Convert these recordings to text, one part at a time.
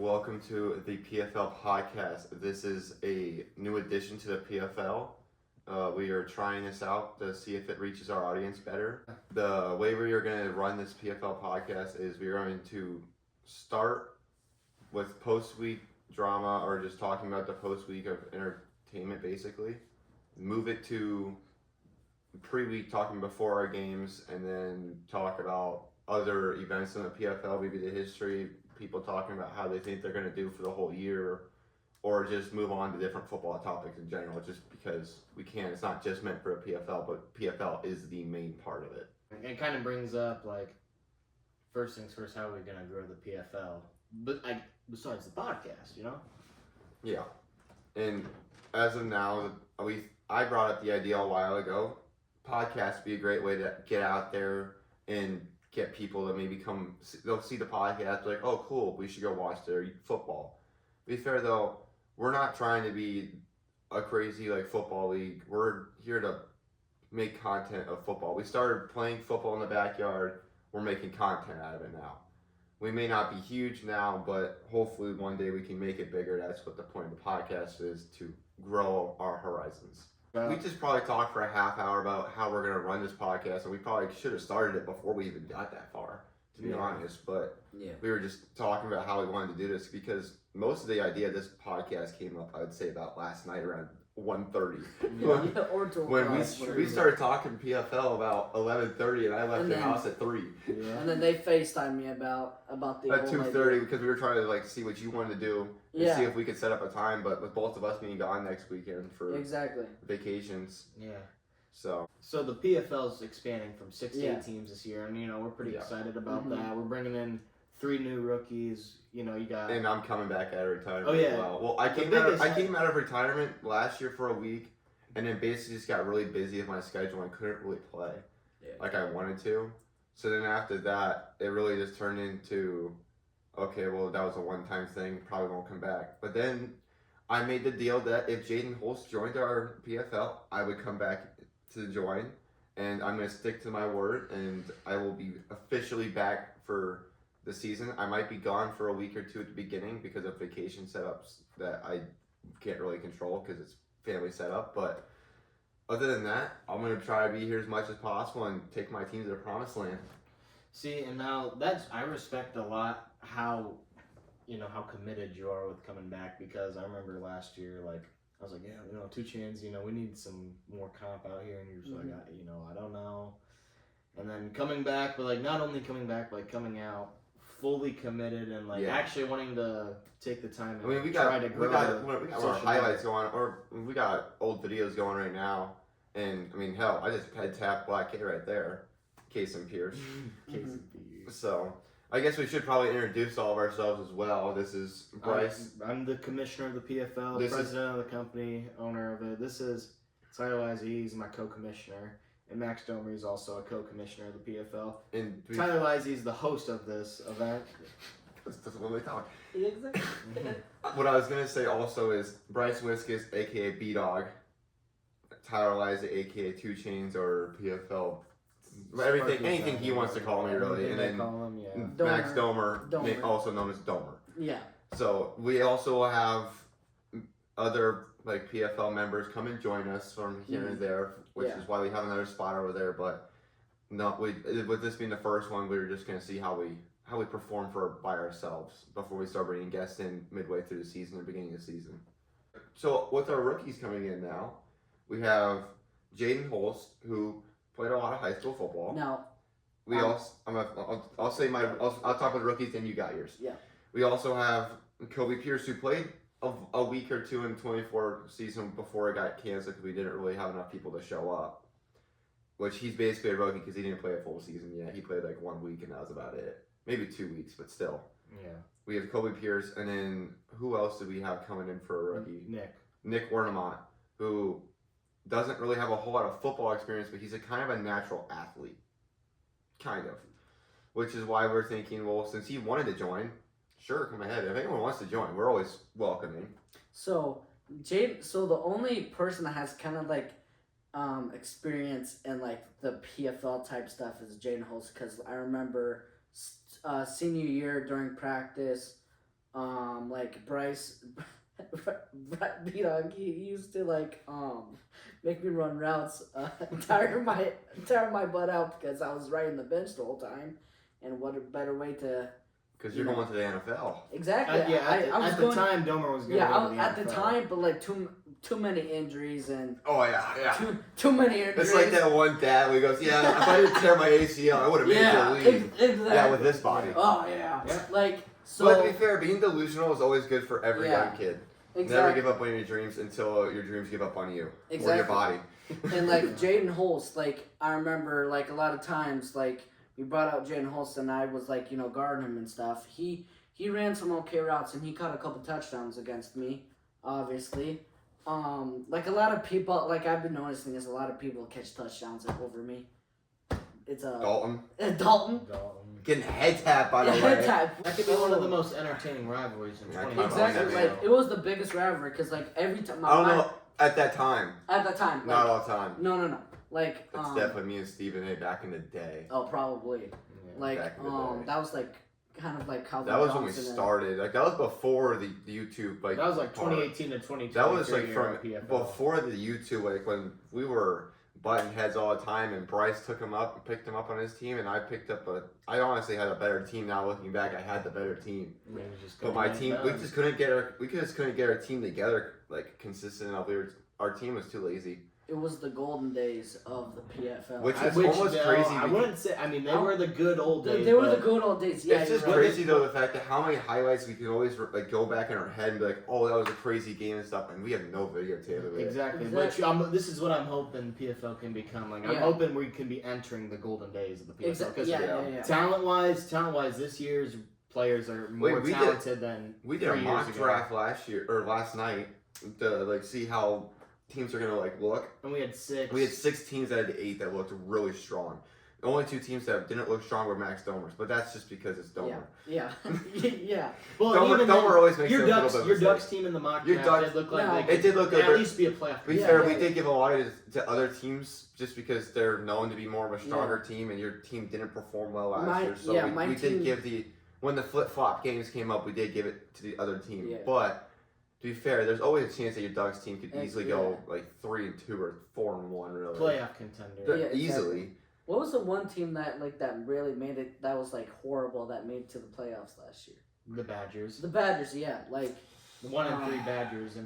welcome to the PFL podcast. This is a new addition to the PFL. We are trying this out to see if it reaches our audience better. The way we are going to run this PFL podcast is we are going to start with post-week drama or just talking about the post-week of entertainment basically. Move it to pre-week talking before our games, and then talk about other events in the PFL, maybe the history, people talking about how they think they're going to do for the whole year, or just move on to different football topics in general, just because we can. It's not just meant for a PFL, but PFL is the main part of it. It kind of brings up, like, first things first, how are we going to grow the PFL? But besides the podcast, you know? Yeah. And as of now, I brought up the idea a while ago. Podcasts would be a great way to get out there and get people to maybe come. They'll see the podcast, like, oh, cool, we should go watch their football. To be fair, though, we're not trying to be a crazy, like, football league. We're here to make content of football. We started playing football in the backyard. We're making content out of it now. We may not be huge now, but hopefully one day we can make it bigger. That's what the point of the podcast is, to grow our horizons. We just probably talked for a half hour about how we're going to run this podcast, and we probably should have started it before we even got that far, to be honest. But we were just talking about how we wanted to do this, because most of the idea of this podcast came up, I would say, about last night around 1:30. Or till when we started talking PFL about 11:30, and I left the house at 3. Yeah. And then they FaceTimed me about the at 2:30, because we were trying to, like, see what you wanted to do and see if we could set up a time. But with both of us being gone next weekend for vacations, So the PFL is expanding from 6 to 8 teams this year, and we're pretty excited about that. We're bringing in 3 new rookies. You got, and I'm coming back out of retirement. Oh yeah. As well, I came out of retirement last year for a week, and then basically just got really busy with my schedule and couldn't really play like I wanted to. So then after that, it really just turned into, okay, well, that was a one-time thing. Probably won't come back. But then I made the deal that if Jaden Holst joined our PFL, I would come back to join, and I'm going to stick to my word, and I will be officially back for the season. I might be gone for a week or two at the beginning because of vacation setups that I can't really control because it's family setup. But other than that, I'm going to try to be here as much as possible and take my team to the promised land. See, and now I respect a lot how committed you are with coming back, because I remember last year, like, I was like, 2 Chins, we need some more comp out here, and you're just like, I don't know. And then coming back, but, like, not only coming back, like, coming out fully committed and, like, actually wanting to take the time and try to grow. We got our highlights going, or we got old videos going right now. And, I mean, hell, I just head tap Black K right there. Case and Pierce. So, I guess we should probably introduce all of ourselves as well. This is Bryce. I'm the commissioner of the PFL, president of the company, owner of it. This is Tyler Lizzie. He's my co-commissioner. And Max Domer is also a co-commissioner of the PFL. And Tyler Lizzie is the host of this event. That's when we talk. Exactly. What I was going to say also is Bryce Wiskus, a.k.a. B-Dog. Tyler Lizzie, a.k.a. 2 Chains, or PFL. Anything he wants to call me, really. And then Max Domer, also known as Domer. Yeah. So we also have other, like, PFL members come and join us from here and there, which is why we have another spot over there. But no, with this being the first one, we were just gonna see how we perform by ourselves before we start bringing guests in midway through the season or beginning of the season. So with our rookies coming in now, we have Jaden Holst, who played a lot of high school football. Now, I'll talk about rookies, then you got yours. Yeah. We also have Kobe Pierce, who played a week or two in the 24 season before it got canceled because we didn't really have enough people to show up. Which he's basically a rookie because he didn't play a full season yet. He played like 1 week and that was about it. Maybe 2 weeks, but still. Yeah. We have Kobe Pierce, and then who else do we have coming in for a rookie? Nick Wernemont, who doesn't really have a whole lot of football experience, but he's a kind of a natural athlete. Kind of. Which is why we're thinking, well, since he wanted to join, sure, come ahead. If anyone wants to join, we're always welcoming. So the only person that has kind of like experience in like the PFL type stuff is Jaden Holst, because I remember senior year during practice, like Bryce, B-Dog, he used to like make me run routes, tire my butt out because I was riding the bench the whole time, and what a better way to. Because you're going to the NFL. Exactly. I was going. Time, Domer was going. Yeah, at the time, but like too many injuries and. Oh yeah. Too many injuries. It's like that one dad who goes, "Yeah, if I didn't tear my ACL, I would have made the league." Exactly. Yeah, with this body. Oh yeah. Like so. But to be fair, being delusional is always good for every young kid. Exactly. Never give up on your dreams until your dreams give up on you or your body. And like Jaden Holst, like I remember, like a lot of times, like we brought out Jaden Holst and I was like, guarding him and stuff. He ran some okay routes and he caught a couple touchdowns against me, obviously. Like a lot of people, like I've been noticing, is a lot of people catch touchdowns over me. It's Dalton. Dalton. Getting head tapped by the way. Head tap. That could be one of the most entertaining rivalries in 20 years. Exactly. Like it was the biggest rivalry because like every time. I don't know at that time. At that time. Not all the time. No. Like It's definitely me and Stephen A. back in the day. Oh, probably. Yeah, like back in the day. that was like kind of like how that was when we started. Like that was before the YouTube. Like that was like 2018 to 2020. That was like from PFL. before the YouTube. Like when we were butting heads all the time, and Bryce took him up and picked him up on his team, and I picked up I honestly had a better team. Now looking back, I had the better team. But my team, we just couldn't get our team together like consistent enough. Our team was too lazy. It was the golden days of the PFL. Which is almost crazy. I wouldn't say. I mean, they were the good old days. They were the good old days. Yeah, it's just crazy though the fact that how many highlights we can always like go back in our head and be like, oh, that was a crazy game and stuff, and we have no videotape of it. Exactly. Which this is what I'm hoping PFL can become. Like I'm hoping we can be entering the golden days of the PFL. Because talent wise, this year's players are more talented than we did a mock draft last night to like see how teams are gonna like look, and we had 6. We had 6 teams out of the 8 that looked really strong. The only 2 teams that didn't look strong were Max Domers, but that's just because it's Domer. Yeah. Yeah. Well, Domer always makes your Ducks team in the mock draft did look like it did look good. At least be a playoff. To be fair, we did give a lot to other teams just because they're known to be more of a stronger team, and your team didn't perform well last year. So we did give when the flip flop games came up, we did give it to the other team, but. To be fair, there's always a chance that your Ducks team could easily go like 3-2 or 4-1, really. Playoff contender. Easily. What was the one team that really made it? That was like horrible. That made it to the playoffs last year. The Badgers. The Badgers, yeah, like. The 1-3 Badgers.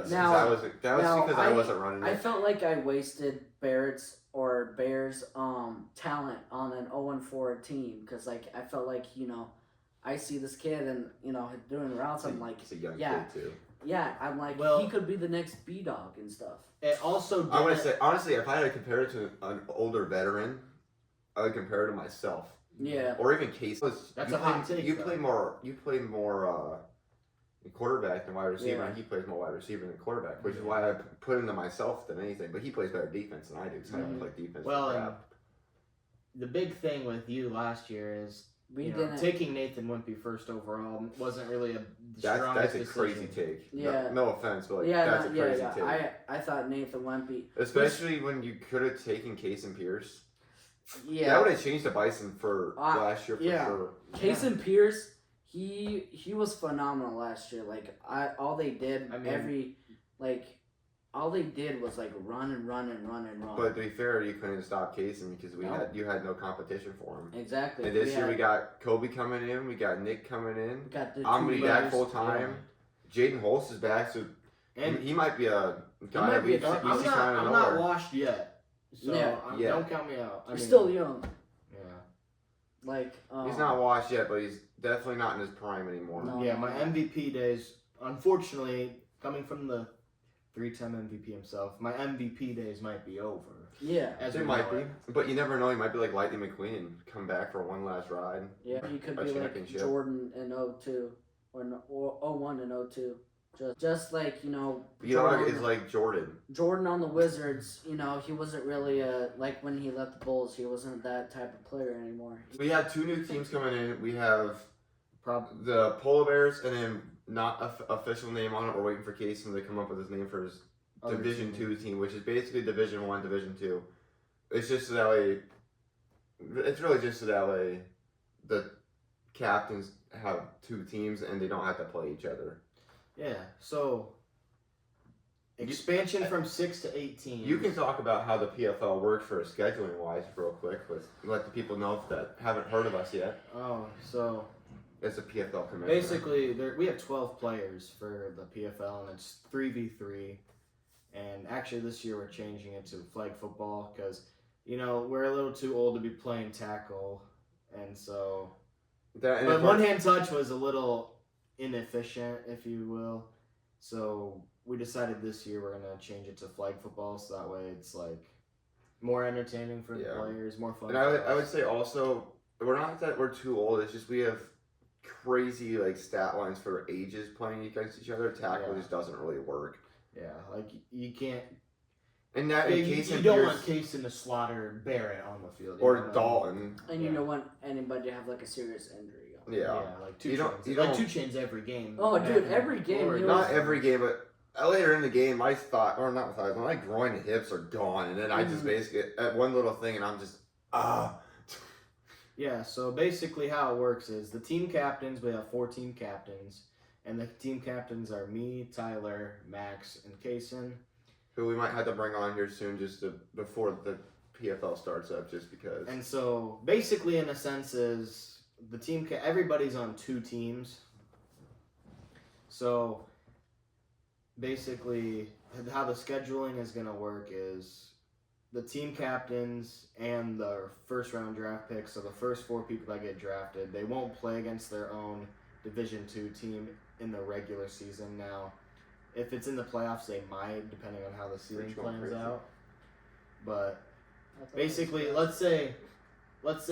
Now that was because I wasn't running it. I felt like I wasted Bears' talent on an 0-4 team because like I felt like I see this kid and doing routes. I'm like, it's a young kid too. Yeah, I'm like, he could be the next B-Dog and stuff. It also I would say, honestly, if I had to compare it to an older veteran, I would compare it to myself. Yeah. Or even Casey. That's a hot take. You play more quarterback than wide receiver, and he plays more wide receiver than quarterback, which is why I put him to myself than anything. But he plays better defense than I do, because I don't play defense. Well, the big thing with you last year is taking Nathan Wimpy first overall wasn't really a strongest That's a crazy take. Yeah. No offense, but that's a crazy take. I thought Nathan Wimpy. Especially when you could have taken Case and Pierce. Yeah. That would have changed the Bison for last year for sure. Case and Pierce, he was phenomenal last year. Like all they did was like run and run and run and run. But to be fair, you couldn't stop Casey because you had no competition for him. Exactly. And this year we got Kobe coming in, we got Nick coming in. We got I'm gonna be back full time. Yeah. Jaden Holst is back, so he might be a guy that we see kind of I'm not washed yet. So don't count me out. He's still young. Yeah. Like he's not washed yet, but he's definitely not in his prime anymore. No. Yeah, my MVP days, unfortunately, coming from the 3-time MVP himself, my MVP days might be over. Yeah. It might be. But you never know, he might be like Lightning McQueen and come back for one last ride. Yeah, he could be like Jordan in 02 or 01 and 02. Just like, it's like Jordan. Jordan on the Wizards, he wasn't really like when he left the Bulls, he wasn't that type of player anymore. We have 2 new teams coming in. We have the Polar Bears and then not a official name on it. We're waiting for Casey to come up with his name for his Division 2 team, which is basically Division 1, Division 2. It's just so that way. It's really just so that way the captains have 2 teams and they don't have to play each other. Yeah. So expansion from 6 to 8 teams. You can talk about how the PFL works for scheduling wise real quick. Let the people know that haven't heard of us yet. Oh, so It's a PFL commissioner. basically, we have 12 players for the PFL, and it's 3v3. And actually, this year we're changing it to flag football because, we're a little too old to be playing tackle. And so. But one-hand touch was a little inefficient, if you will. So we decided this year we're going to change it to flag football so that way it's like more entertaining for the players, more fun. And I would say also, we're not that we're too old, it's just we have crazy like stat lines for ages playing against each other. Tackle just doesn't really work. Yeah, like you can't. And that you don't want Kaysen to slaughter Barrett on the field. Or Dalton. And you don't want anybody to have like a serious injury. Yeah, like two chains. Two chains every game. Oh, dude, every game. Not every game, but later in the game, my thigh, or not my thighs, my groin and hips are gone, and then I just basically at one little thing, and I'm just Yeah, so basically how it works is the team captains. We have 4 team captains, and the team captains are me, Tyler, Max, and Kaysen. Who we might have to bring on here soon, before the PFL starts up, just because. And so basically, in a sense, is the team. Everybody's on 2 teams. So basically, how the scheduling is going to work is the team captains and the first round draft picks. So the first 4 people that get drafted, they won't play against their own Division II team in the regular season. Now, if it's in the playoffs, they might, depending on how the season plans out. But basically, let's say Max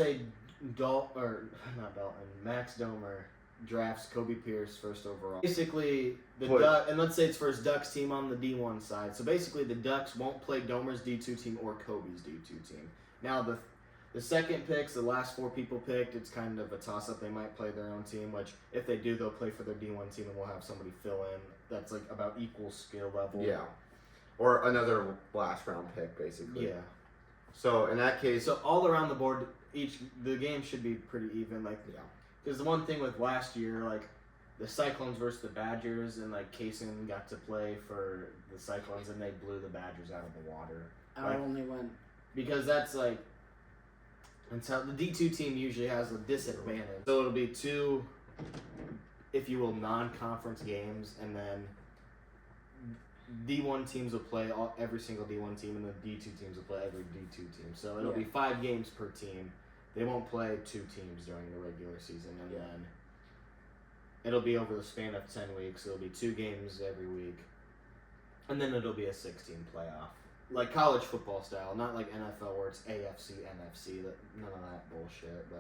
Domer drafts Kobe Pierce first overall. Basically, and let's say it's for his Ducks team on the D1 side. So basically, the Ducks won't play Domer's D2 team or Kobe's D2 team. Now, the second picks, the last 4 people picked, it's kind of a toss-up. They might play their own team, which if they do, they'll play for their D1 team, and we'll have somebody fill in that's like about equal skill level. Yeah. Or another last round pick, basically. Yeah. So in that case, so all around the board, the game should be pretty even. Like, because the one thing with last year, like the Cyclones versus the Badgers, and like Kaysen got to play for the Cyclones, and they blew the Badgers out of the water. I only went because that's like. And so the D2 team usually has a disadvantage. So it'll be 2, if you will, non-conference games, and then D1 teams will play every single D1 team, and the D2 teams will play every D2 team. So it'll be 5 games per team. They won't play 2 teams during the regular season, and then it'll be over the span of 10 weeks. It'll be 2 games every week, and then it'll be a 16 playoff. Like college football style, not like NFL where it's AFC, NFC, none of that bullshit. But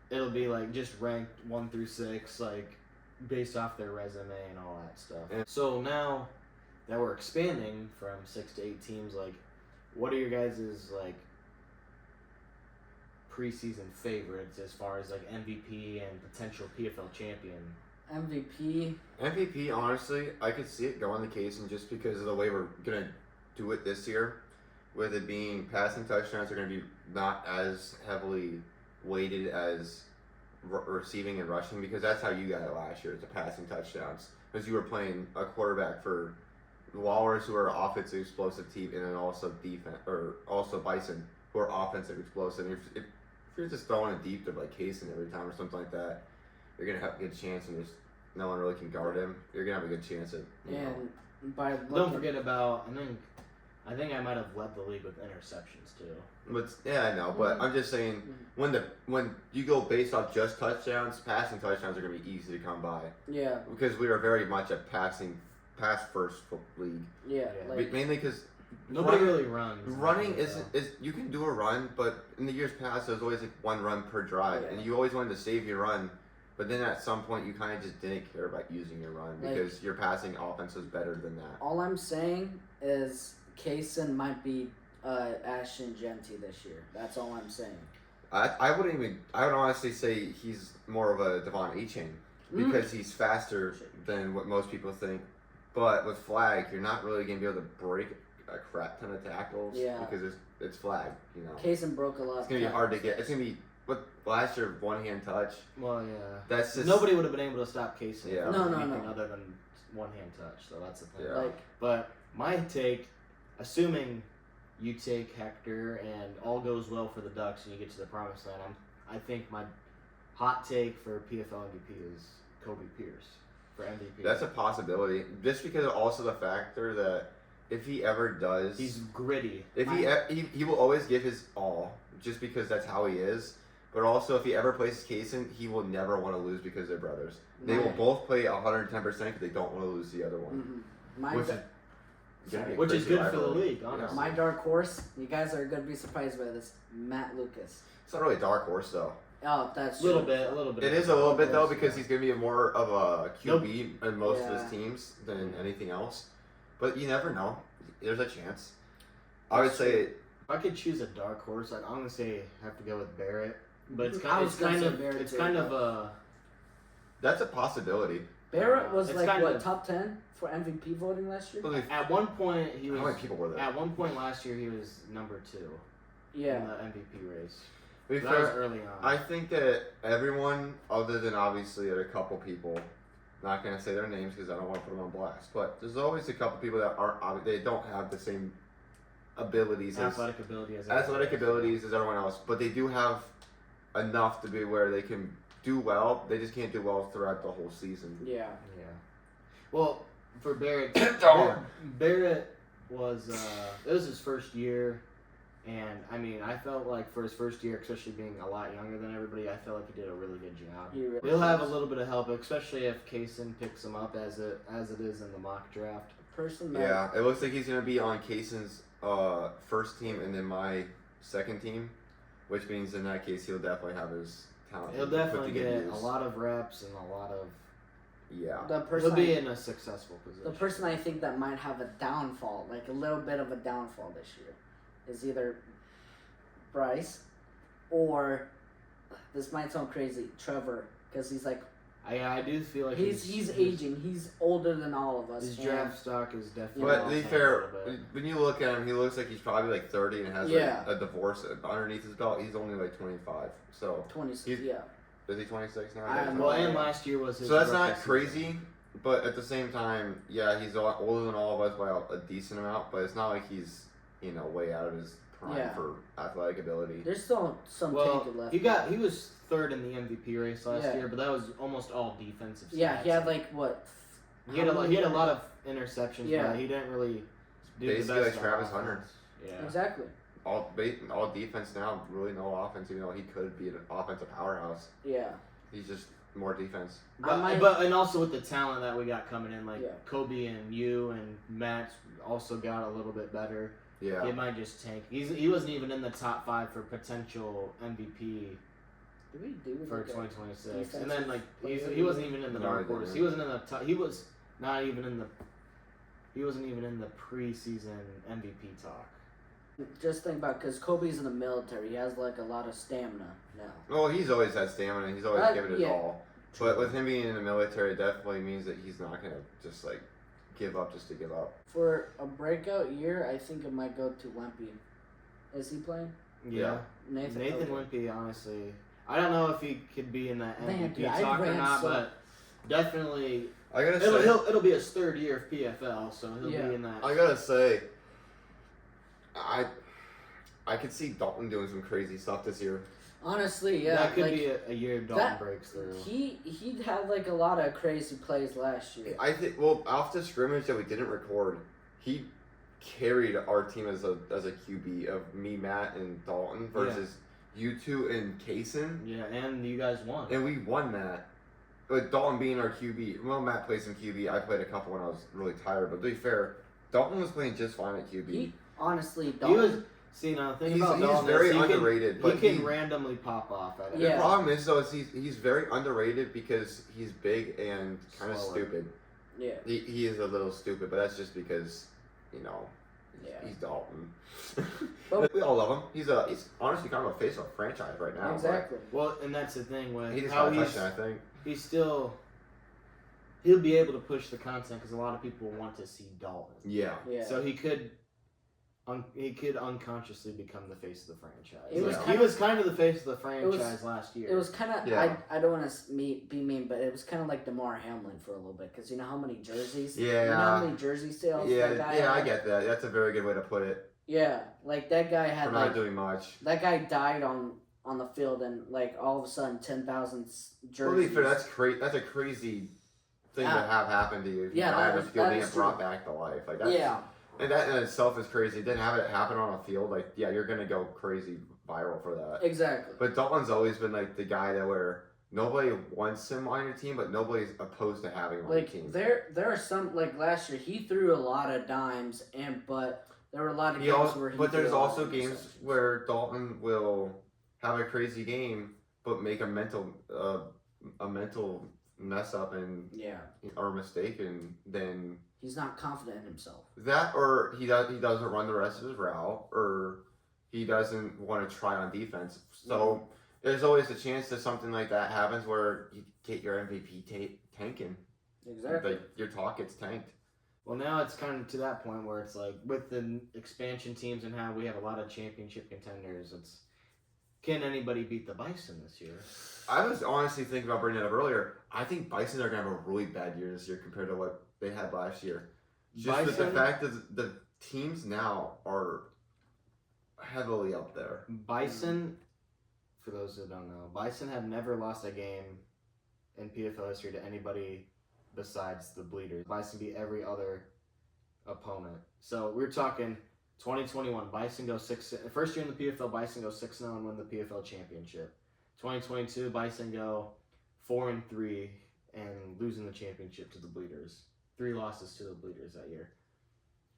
it'll be like just ranked 1 through 6, like based off their resume and all that stuff. And so now that we're expanding from 6 to 8 teams, like what are your guys' like preseason favorites as far as like MVP and potential PFL champion? MVP, honestly, I could see it going the case, and just because of the way we're gonna do it this year, with it being passing touchdowns are going to be not as heavily weighted as receiving and rushing, because that's how you got it last year, it's the passing touchdowns, because you were playing a quarterback for the Walrus, who are an offensive explosive team, and then also defense, or also Bison, who are offensive explosive. If you're just throwing it deep to like Kaysen every time or something like that, you're going to have a good chance, and there's no one really can guard him. You're going to have a good chance at don't forget about, I think I might have led the league with interceptions too. But I know. But I'm just saying, when you go based off just touchdowns, passing touchdowns are going to be easy to come by. Yeah. Because we are very much a pass first league. Yeah. Like, mainly because nobody really runs. Running is you can do a run, but in the years past there was always like 1 run per drive, and you always wanted to save your run. But then at some point you kind of just didn't care about using your run because your passing offense was better than that. All I'm saying is Kaysen might be Ashton Genty this year. That's all I'm saying. I would honestly say he's more of a Devon Achane because he's faster than what most people think. But with flag, you're not really going to be able to break a crap ton of tackles because it's flag, you know. Kaysen broke a lot. It's going to be hard to get. It's going to be but last year, one-hand touch. Well, yeah. That's just Nobody would have been able to stop Casey Yeah. from No. anything other than one-hand touch. So that's the thing. Yeah. Like, But my take, assuming you take Hector and all goes well for the Ducks and you get to the promised land, I think my hot take for PFL MVP is Kobe Pierce for MVP. That's a possibility. Just because of also the factor that if he ever does, He's gritty. if he will always give his all, just because that's how he is. But also, if he ever plays Kaysen, he will never want to lose because they're brothers. They will Right. both play 110% because they don't want to lose the other one. my Which da- is gonna be a Which is crazy good for the rivalry. league, honestly. my dark horse. You guys are gonna be surprised by this. Matt Lucas. It's not really a dark horse though. Oh, that's A little true. bit. It is a little bit though because he's going to be more of a QB in most of Yeah. his teams than anything else. But you never know. There's a chance. I would say If I could choose a dark horse, I'd honestly have to go with Barrett. But it's I kind, was it's gonna kind say of, Barrett it's too, kind of but- a. that's a possibility. Barrett was It's like kind what of- top 10 for MVP voting last year. At one point, he How was. many people were there? At one point last year, he was number 2 in Yeah. the MVP race. To be That was fair, early on. I think that everyone, other than obviously a couple people, not going to say their names because I don't want to put them on blast, but there's always a couple people that aren't, they don't have the same abilities athletic ability as athletic abilities as everyone else, but they do have enough to be where they can do well. They just can't do well throughout the whole season. Yeah. Yeah. Well, for Barrett, Darn. Barrett was it was his first year, and I mean I felt like for his first year, especially being a lot younger than everybody, I felt like he did a really good job. He really He'll have a does. little bit of help, especially if Kaysen picks him up as it is in the mock draft. Person that Yeah, it looks like he's going to be on Kaysen's first team and then my second team, which means in that case he'll definitely have his talent. He'll put to definitely good get use. a lot of reps and a lot of. Yeah. the He'll person be I, in a successful position. the person I think that might have a downfall, like a little bit of a downfall this year, is either Bryce or this might sound crazy, Trevor, because he's like I do feel like he's aging. He's older than all of us. His and- draft stock is definitely. But off to be a fair, little bit. when you look at him, he looks like he's probably like 30 and has Yeah. like a divorce underneath his belt. He's only like 25. So 26. He's- Yeah. is he 26 now? I am Well, Yeah. and last year was his. So that's rookie not season. crazy, but at the same time, yeah, he's older than all of us by a decent amount. But it's not like he's way out of his prime Yeah. for athletic ability. There's still some Well, tank left. he was third in the MVP race last Yeah. year, but that was almost all defensive. Yeah, he stats. had like what? He had a lot of interceptions, Yeah. but he didn't really do Basically the best like on Travis offense. Hunter. Yeah. Exactly. All defense now, really no offense. Even though he could be an offensive powerhouse, Yeah. he's just more defense. But and also with the talent that we got coming in, like Yeah. Kobe and you and Matt also got a little bit better. Yeah. It might just tank. He wasn't even in the top 5 for potential MVP Did we do for like a 2026. And then like defensive he wasn't even in the No, dark he horse. didn't. He wasn't in the top. He was not even in the. He wasn't even in the preseason MVP talk. Just think about because Kobe's in the military. He has like a lot of stamina now. Well, he's always had stamina. He's always given it yeah. all. But with him being in the military, it definitely means that he's not gonna just like give up just to give up. For a breakout year, I think it might go to Wemby. Is he playing? Yeah. Nathan Nathan okay. Wimpy, honestly, I don't know if he could be in that Man, MVP dude, I talk or ran not, so- but definitely I gotta say, it'll be his third year of PFL, so he'll Yeah. be in that. I gotta say, I could see Dalton doing some crazy stuff this year. Honestly, yeah. that could like, be a year Dalton that- breaks through. He had like a lot of crazy plays last year. I think off the scrimmage that we didn't record, he carried our team as a QB of me, Matt, and Dalton versus you two and Kaysen, Yeah, and you guys won. and we won that. With Dalton being our QB, well, Matt played some QB. I played a couple when I was really tired, but to be fair, Dalton was playing just fine at QB. He honestly, He Dalton, was. See, now the thing He's about Dalton very is he underrated, Can, but he can he- randomly pop off at it. Yeah. The problem is though, is he's very underrated because he's big and kind of Slower. stupid. yeah, He is a little stupid, but that's just because yeah. he's Dalton. But- we all love him. He's honestly kind of a face of a franchise right now. but Exactly. Well, and that's the thing with He just how got a he's touchdown, I think. he's still. He'll be able to push the content because a lot of people want to see Dalton. Yeah. Yeah. So he could he could unconsciously become the face of the franchise. It was He kinda- was kind of the face of the franchise last year. It was kind of, Yeah. I don't want to be mean, but it was kind of like DeMar Hamlin for a little bit, because you know how many jerseys? Yeah. You know how many jersey sales that guy Yeah, I had? get that. That's a very good way to put it. Yeah, like that guy had For not doing much. that guy died on the field, and like all of a sudden 10,000 To jerseys. be fair, that's a crazy thing to have happen to you. If Yeah, you that have is- a field that being is brought true. back to life. Like that's, Yeah, And that in itself is crazy. Then have it happen on a field, like, yeah, you're going to go crazy viral for that. exactly. But Dalton's always been, like, the guy that where nobody wants him on your team, but nobody's opposed to having him on your Like team. there are some, like last year he threw a lot of dimes, but there were a lot of games where he But threw there's a lot also of games interceptions. where Dalton will have a crazy game, but make a mental mess up and Yeah, or mistake, and then he's not confident in himself. that, or he doesn't run the rest of his route, or he doesn't want to try on defense. So there's always a chance that something like that happens where you get your MVP tanking. Exactly. Like your talk gets tanked. Well, now it's kind of to that point where it's like with the expansion teams and how we have a lot of championship contenders. It's can anybody beat the Bison this year? I was honestly thinking about bringing it up earlier. I think Bison are gonna have a really bad year this year compared to what they had last year. Just with the Bison- fact that the teams now are heavily up there. Bison, for those who don't know, Bison have never lost a game in PFL history to anybody besides the Bleeders. Bison beat every other opponent. So we're talking 2021. Bison go 6. First year in the PFL, Bison go 6-0 and win the PFL championship. 2022, Bison go 4-3 and losing the championship to the Bleeders. 3 losses to the Bleeders that year.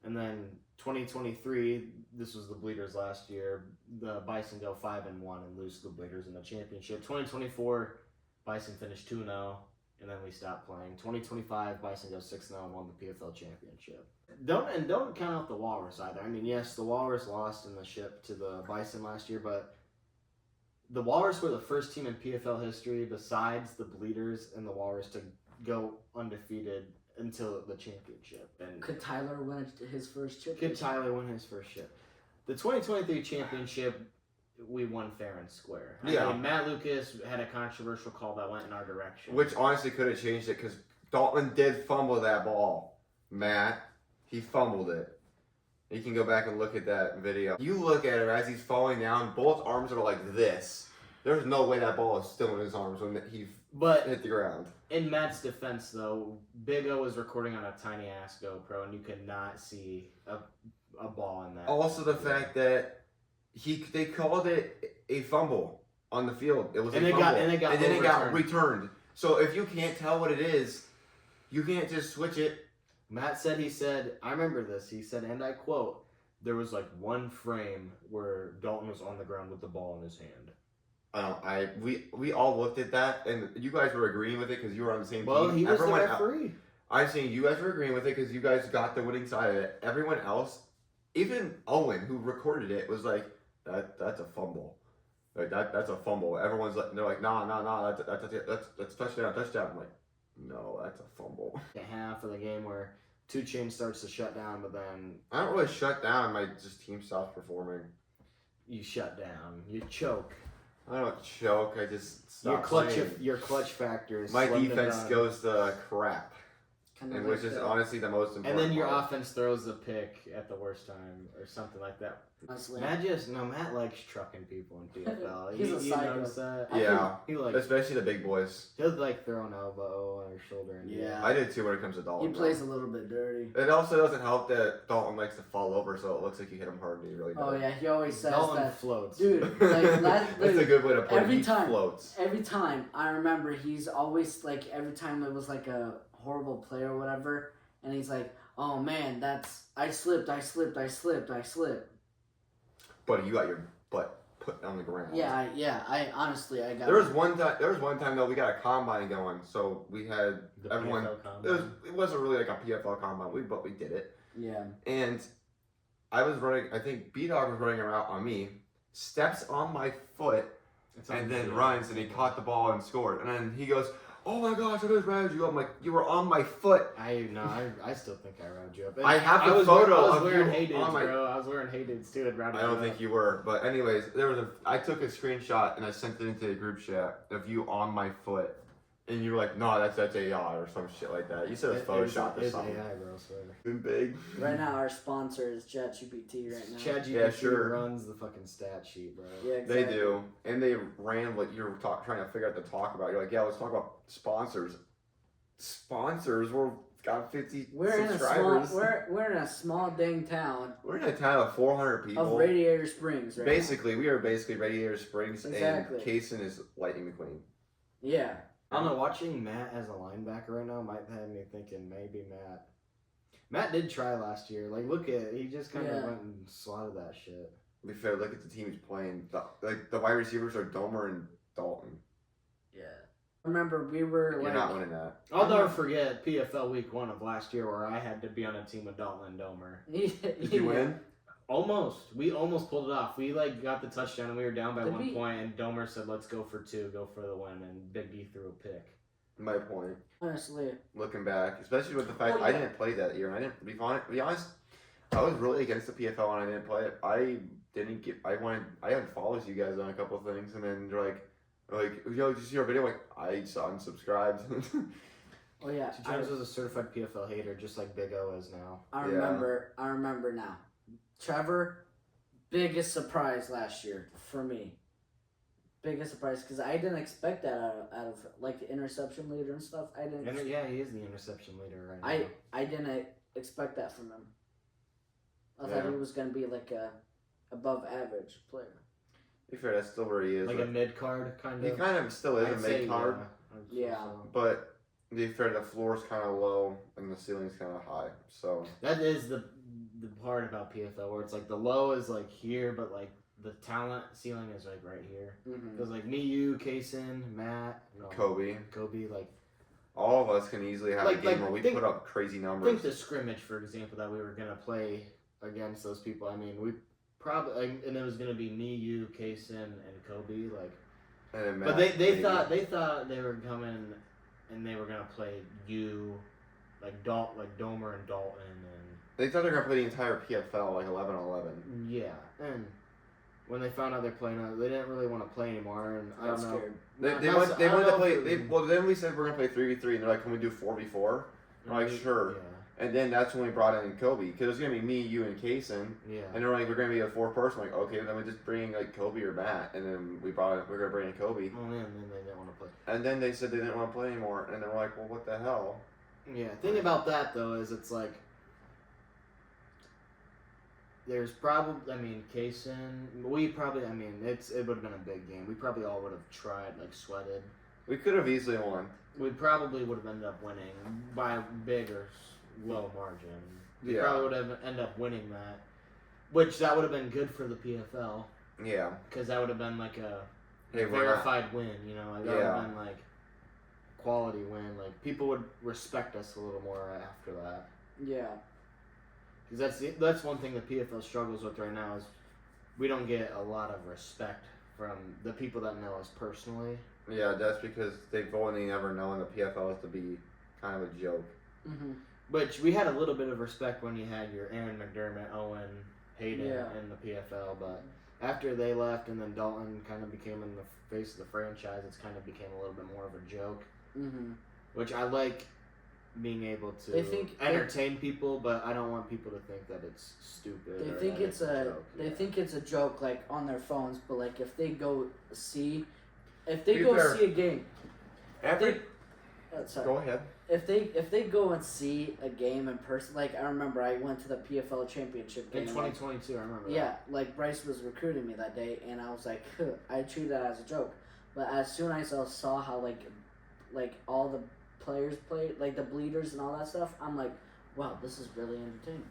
And then 2023, this was the Bleeders last year. The Bison go 5-1 and lose to the Bleeders in the championship. 2024, Bison finished 2-0, and then we stopped playing. 2025, Bison go 6-0 and won the PFL championship. Don't count out the Walrus either. I mean, yes, the Walrus lost in the ship to the Bison last year, but the Walrus were the first team in PFL history, besides the Bleeders and the Walrus, to go undefeated until the championship. And Could Tyler win his first chip? could Tyler win his first chip? The 2023 championship, we won fair and square. I Yeah. mean, Matt Lucas had a controversial call that went in our direction. Which honestly could have changed it because Dalton did fumble that ball. Matt, he fumbled it. You can go back and look at that video. You look at it as he's falling down, both arms are like this. There's no way that ball is still in his arms when he But hit the ground. in Matt's defense, though, Big O was recording on a tiny ass GoPro, and you could not see a ball in that. Also, the fact that they called it a fumble on the field. It was And a it fumble, got- and it got then it got overturned. returned. So if you can't tell what it is, you can't just switch it. Matt said, I remember this, he said, and I quote, there was like one frame where Dalton was on the ground with the ball in his hand. We all looked at that, and you guys were agreeing with it because you were on the same Well, team. he was the Everyone referee. I'm saying you guys were agreeing with it because you guys got the winning side of it. Everyone else, even Owen, who recorded it, was like, "That's a fumble. Like that's a fumble." Everyone's like, they're like, "Nah, that's touchdown." I'm like, "No, that's a fumble." A half of the game where 2 Chainz starts to shut down, but then I don't really shut down. My just team stops performing. you shut down, you choke. I don't choke. I just stop Your clutch factor is My slim to defense none. goes to crap, Kind of and like which is that. honestly the most important. And then your part. offense throws the pick at the worst time or something like that. Honestly, Matt likes trucking people in PFL. He's a you psycho. notice that? Yeah, He like especially the big boys. he'll like throw an elbow or shoulder. And Yeah. I did too when it comes to he Dalton. plays a little bit dirty. It also doesn't help that Dalton likes to fall over, so it looks like you hit him hard and he really does. Oh yeah, he always says Dalton that. floats. Dude, like, That's a good way to put it. every He time. floats. Every time I remember, he's always like, every time it was like a horrible play or whatever, and he's like, "Oh man, I slipped." But you got your butt put on the ground. Yeah. I honestly got. There was one time though we got a combine going, so we had The everyone. PFL combine. It wasn't really like a PFL combine, but we did it. Yeah. And I was running. I think B Dog was running around on me, steps on my foot, It's on and the then field. runs, and he caught the ball and scored. And then he goes, oh my gosh, I just routed you. I'm like, you were on my foot. I still think I routed you up. I have the was photo I was of wearing you Hey Dudes, on my- bro. I was wearing Hey Dudes too and routed I you don't up. think you were, but anyways, I took a screenshot and I sent it into the group chat of you on my foot, and you were like, no, that's AI or some shit like that. You said it was Photoshop or It's something. AI, bro. Swear. Been big. Right now, our sponsor is ChatGPT right now. ChatGPT Yeah, sure. runs the fucking stat sheet, bro. Yeah, exactly. They do, and they ran what you were trying to figure out to talk about. You're like, yeah, let's talk about sponsors. Sponsors, got 50 We're subscribers. we're in a small dang town We're in a town of 400 people. of Radiator Springs right Basically, we are basically Radiator Springs, Exactly. and Kaysen is Lightning McQueen. now. Yeah. I don't know. Watching Matt as a linebacker right now might have me thinking maybe Matt. Matt did try last year. Like, look at he just kind of Yeah. went and slotted that shit. To be fair, look at the team he's playing. The wide receivers are Domer and Dalton. Yeah. Remember, we were You're like. not winning that. I'll never forget PFL Week 1 of last year where I had to be on a team with Dalton and Domer. Did you win? Almost. We almost pulled it off. We got the touchdown and we were down by Did 1 we? point, and Domer said, "Let's go for 2, go for the win," and Big D threw a pick. My point. Honestly. Looking back, especially with the fact Well, I yeah. didn't play that year, and I didn't. To be honest, I was really against the PFL when I didn't play it. I unfollowed you guys on a couple of things, and then you're like, yo, did you see our video? Like, I unsubscribed. Oh yeah. So James was a certified PFL hater, just like Big O is now. I Yeah. remember now. Trevor, biggest surprise last year for me. Biggest surprise because I didn't expect that out of like the interception leader and stuff. I didn't. And yeah, he is the interception leader right now. I didn't expect that from him. I Yeah. thought he was gonna be like a above average player. To be fair, that's still where he is. Like a mid card kind he of. kind of still is I'd a say, mid card, I'd say Yeah. so. but to be fair, the floor's kind of low and the ceiling's kind of high. So That is the part about PFL where it's like the low is like here, but like the talent ceiling is like right here. Mm-hmm. Because like me, you, Kaysen, Matt, Kobe, like all of us can easily have a Like- game where we think- put up crazy I numbers. think the scrimmage, for example, that we were gonna play against those people. I mean, we probably and it was gonna be me, you, Kaysen, and Kobe. Like, And then but Matt, they maybe. thought they were coming and they were gonna play you, like Domer and Dalton They thought they were gonna play the entire PFL like 11-11. and yeah. And when they found out they're playing, they didn't really want to play anymore. And I I'm don't know. scared. They Not- wanted I to don't play. know if it was- Then we said we're gonna play 3v3, and they're like, "Can we do 4v4?" I'm like, "Sure." Yeah. And then that's when we brought in Kobe because it was gonna be me, you, and Kaysen, Yeah. and they're like, "We're gonna be a 4-person." Like, okay, then we just bring in like Kobe or Matt, and then we're gonna bring in Kobe, Oh man, then they didn't want to play. and then they said they didn't want to play anymore, and then we're like, "Well, what the hell?" Yeah. Thing about that though is it's like there's probably Kaysen. It would have been a big game. We probably all would have tried, like sweated. We could have easily won. We probably would have ended up winning by a big or low margin. We Yeah. probably would have ended up winning that, which that would have been good for the PFL Yeah. because that would have been like a Hey, we're not- verified win. You know, like that would Yeah. have been like quality win. Like people would respect us a little more after that. Yeah. Because that's one thing the PFL struggles with right now is we don't get a lot of respect from the people that know us personally. Yeah, that's because they've only never known the PFL to be kind of a joke. Mm-hmm. But we had a little bit of respect when you had your Aaron McDermott, Owen, Hayden Yeah. in the PFL. But after they left and then Dalton kind of became in the face of the franchise, it's kind of became a little bit more of a joke. Mm-hmm. Which I like being able to They think- entertain people, but I don't want people to think that it's stupid. They or think that it's a joke. they Yeah. think it's a joke like on their phones, but like if they go see To be fair- see a game, Every sorry. go ahead. If they go and see a game in person, like I remember I went to the PFL championship game. In 2022, I remember. Yeah, like Bryce was recruiting me that day, and I was like, I treated that as a joke. But as soon as I saw how like all the players played, like the bleeders and all that stuff, I'm like, wow, this is really entertaining.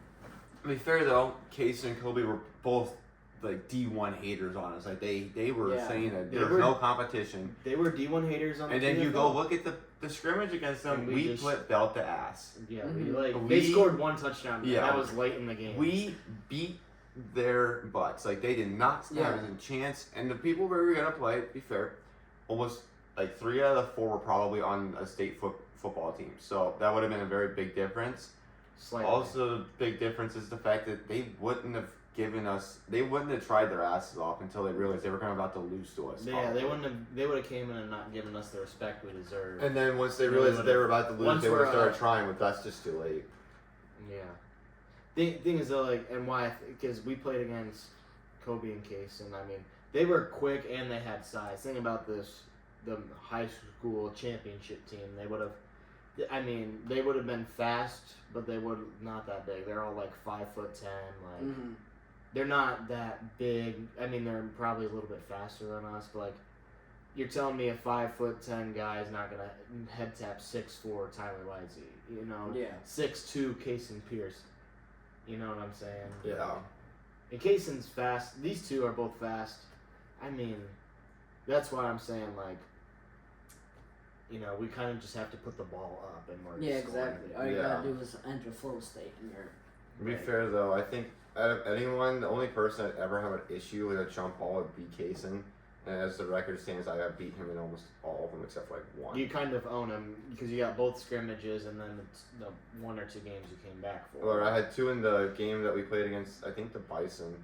To be fair though, Case and Kobe were both like D1 haters on us. Like they were Yeah. saying that They there's were- no competition. They were D1 haters on And the then you PFL. go look at the scrimmage against them. And We we just- put belt to ass. Yeah, Mhm. they We- scored one touchdown. Yeah. And that was late in the game. We beat their butts. Like they did not have Yeah. a chance. And the people we were gonna play, to be fair, almost like 3 out of the 4 were probably on a state football team. So that would have been a very big difference. Slightly. Also, the big difference is the fact that they wouldn't have tried their asses off until they realized they were kind of about to lose to us. Yeah, probably. they would have came in and not given us the respect we deserve. And then once they realized that they were about to lose, once they would have we're, started trying, but that's just too late. Yeah. Thing is though, like, and why? Because we played against Kobe and Case, and I mean, they were quick and they had size. Think about this: the high school championship team. They would have. I mean, they would have been fast, but they would not that big. They're all like 5'10". Like, they're not that big. I mean, they're probably a little bit faster than us, but like, you're telling me a 5'10" guy is not gonna head tap 6'4" Tyler Livesey, you know? Yeah. 6'2" Kaysen Pierce. You know what I'm saying? Yeah. And Kaysen's fast. These two are both fast. I mean, that's why I'm saying, like, you know, we kind of just have to put the ball up and we're Yeah, scoring. exactly. All you gotta do is enter flow state and you're. To be fair though, I think out of anyone, the only person I'd ever have an issue with a jump ball would be Kaysen. And as the record stands, I have beat him in almost all of them except for like one. You kind of own him because you got both scrimmages and then the 1 or 2 games you came back for. Or I had 2 in the game that we played against, I think the Bison.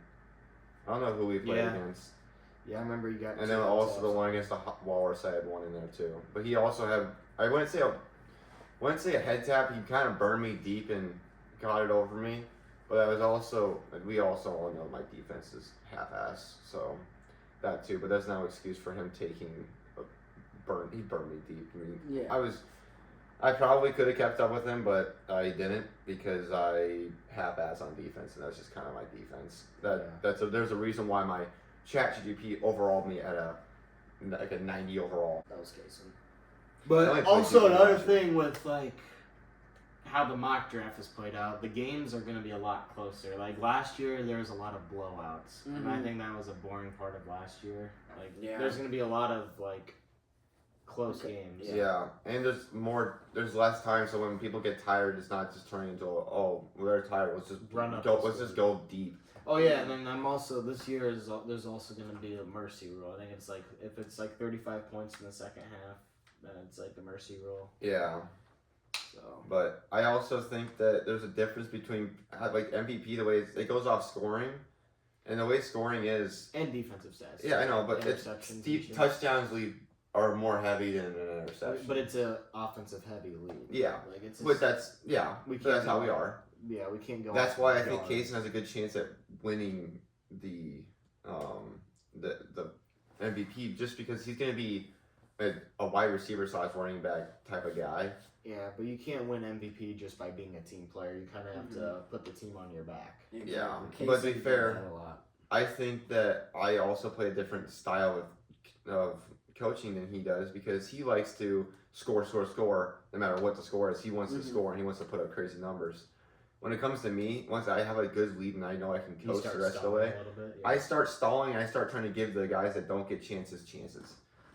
I don't know who we played against. Yeah, I remember you got. And then also the one against the Walrus, I had 1 in there too. But he also had, I wouldn't say a head tap. He kind of burned me deep and got it over me. But I was also, we also all know my defense is half-ass, so that too. But that's no excuse for him taking a burn. He burned me deep. I mean, Yeah. I probably could have kept up with him, but I didn't because I half-ass on defense, and that's just kind of my defense. There's a reason why my ChatGPT overalled me at a 90 overall. That was Kaysen. But also another thing with like how the mock draft is played out, the games are going to be a lot closer. Like last year, there was a lot of blowouts, and I think that was a boring part of last year. Like there's going to be a lot of like close games. Yeah, and there's less time, so when people get tired, it's not just turning into we're tired. Let's just let's just go deep. Oh yeah, and then this year there's also going to be a mercy rule. I think it's like if it's like 35 points in the second half, then it's like the mercy rule. Yeah. So. But I also think that there's a difference between like MVP, the way it goes off scoring, and the way scoring is and defensive stats. Yeah, I know, but touchdowns are more heavy than an interception. But it's a offensive heavy lead. Yeah, like it's. But that's how we are. Yeah, we can't go. That's why I think Kaysen has a good chance at winning the MVP, just because he's going to be a wide receiver / running back type of guy. Yeah, but you can't win MVP just by being a team player. You kind of have to put the team on your back. Exactly. Yeah, Kaysen but to be fair, a lot. I think that I also play a different style of coaching than he does because he likes to score, no matter what the score is. He wants to score and he wants to put up crazy numbers. When it comes to me, once I have a good lead and I know I can coach the rest of the way, I start stalling and I start trying to give the guys that don't get chances.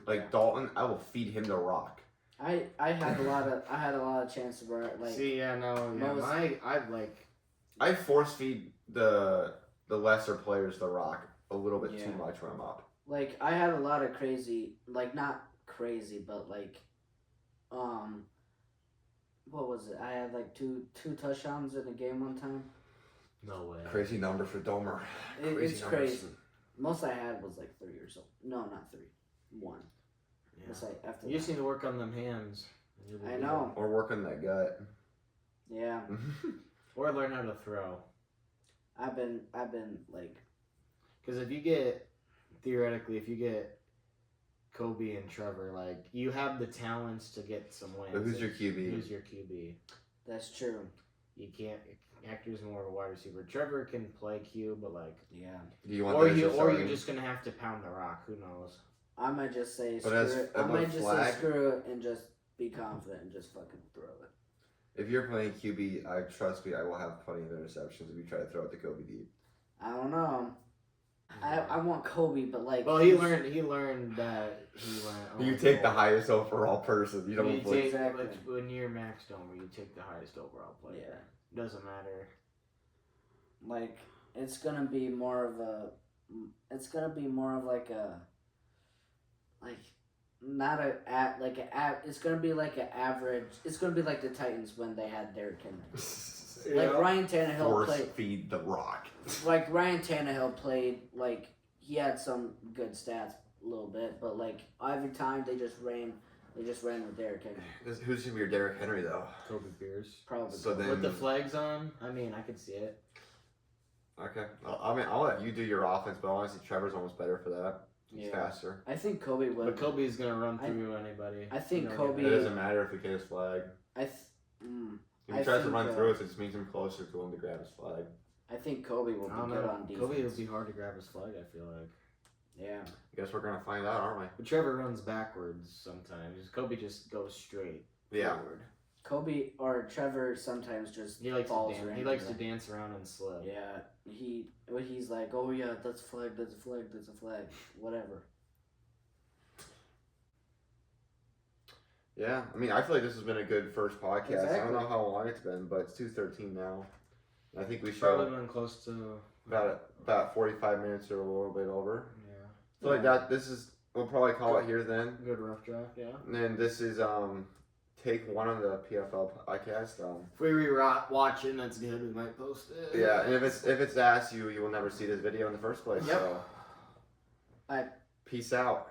Like Dalton, I will feed him the rock. I had a lot of chances where like. See, I force feed the lesser players the rock a little bit too much when I'm up. Like I had a lot of crazy, like not crazy, but like, what was it? I had like two touchdowns in a game one time. No way. Crazy number for Domer. It's crazy. Most I had was like 3 or so. No, not 3. 1. Yeah. It's like after you just need to work on them hands. I know. Or work on that gut. Yeah. Or learn how to throw. I've been like. Because if you get Kobe and Trevor, like, you have the talents to get some wins. But who's your QB? That's true. You can't. Hector's more of a wide receiver. Trevor can play Q, but like. Yeah. Do you want or you're just gonna have to pound the rock. Who knows? I might just say screw it. I might just say screw it and just be confident and just fucking throw it. If you're playing QB, trust me, I will have plenty of interceptions if you try to throw it to Kobe deep. I don't know. I want Kobe, but like. Well, he learned that he went. You take the highest overall person. You don't play. Exactly. When you're Max Domer, you take the highest overall player. Yeah. Doesn't matter. Like it's gonna be more of like not it's gonna be like an average. It's gonna be like the Titans when they had Derrick Henry. Like Ryan Tannehill Force played. feed the rock. Like Ryan Tannehill played. Like he had some good stats a little bit, but like every time they just ran with Derrick Henry. Who's gonna be your Derrick Henry though? Kobe Pierce. Probably. So then, With the flags on, I mean, I could see it. okay. I mean, I'll let you do your offense, but honestly, Trevor's almost better for that. He's faster. I think Kobe would. But Kobe's gonna run through anybody. I think You know, Kobe. It doesn't matter if he gets his flag. If he tries to think, run through us, it just makes him closer to him to grab his flag. I think Kobe will I don't be good know. on defense. Kobe would be hard to grab his flag, I feel like. Yeah. I guess we're gonna find out, aren't we? But Trevor runs backwards sometimes. Kobe just goes straight forward. Kobe or Trevor sometimes just He likes falls to dance. around. He likes to dance around and slip. Yeah. He's like, oh yeah, that's a flag, that's a flag, that's a flag, whatever. Yeah, I mean, I feel like this has been a good first podcast. I Exactly. don't know how long it's been, but it's 2:13 now. I think we should Probably been close to. about 45 minutes or a little bit over. Yeah. So like that, we'll probably call it here then. Good rough draft, yeah. And then this is take one on the PFL podcast. If we watch it, that's good. We might post it. Yeah, and if it's asked, you will never see this video in the first place. Yep. So. Bye. Peace out.